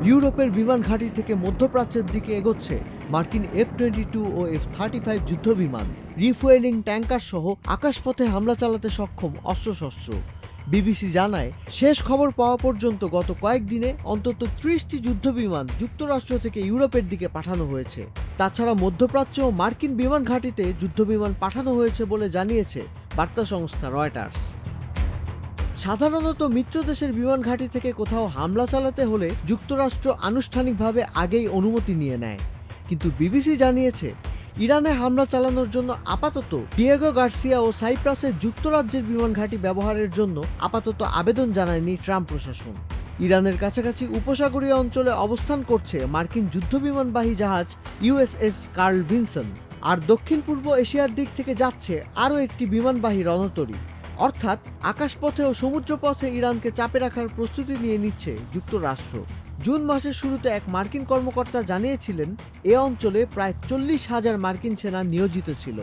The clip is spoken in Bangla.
ইউরোপের বিমান ঘাঁটি থেকে মধ্যপ্রাচ্যের দিকে এগোচ্ছে মার্কিন F-22 ও F-35 যুদ্ধবিমান, রিফুয়েলিং ট্যাঙ্কার সহ আকাশপথে হামলা চালাতে সক্ষম অস্ত্রশস্ত্র। বিবিসি জানায়, শেষ খবর পাওয়া পর্যন্ত গত কয়েকদিনে অন্তত 30টি যুদ্ধবিমান যুক্তরাষ্ট্র থেকে ইউরোপের দিকে পাঠানো হয়েছে। তাছাড়া মধ্যপ্রাচ্য ও মার্কিন বিমান ঘাঁটিতে যুদ্ধবিমান পাঠানো হয়েছে বলে জানিয়েছে বার্তা সংস্থা রয়টার্স। সাধারণত মিত্র দেশের বিমান ঘাঁটি থেকে কোথাও হামলা চালাতে হলে যুক্তরাষ্ট্র আনুষ্ঠানিকভাবে আগেই অনুমতি নিয়ে নেয়, কিন্তু বিবিসি জানিয়েছে ইরানে হামলা চালানোর জন্য আপাতত ডিয়েগো গার্সিয়া ও সাইপ্রাসের যুক্তরাজ্যের বিমান ঘাঁটি ব্যবহারের জন্য আপাতত আবেদন জানায়নি ট্রাম্প প্রশাসন। ইরানের কাছাকাছি উপসাগরীয় অঞ্চলে অবস্থান করছে মার্কিন যুদ্ধবিমানবাহী জাহাজ USS কার্ল ভিনসন, আর দক্ষিণ পূর্ব এশিয়ার দিক থেকে যাচ্ছে আরও একটি বিমানবাহী রণতরী। অর্থাৎ আকাশপথে ও সমুদ্রপথে ইরানকে চাপে রাখার প্রস্তুতি নিয়ে নিচ্ছে যুক্তরাষ্ট্র। জুন মাসের শুরুতে এক মার্কিন কর্মকর্তা জানিয়েছিলেন, এ অঞ্চলে প্রায় 40,000 মার্কিন সেনা নিয়োজিত ছিল।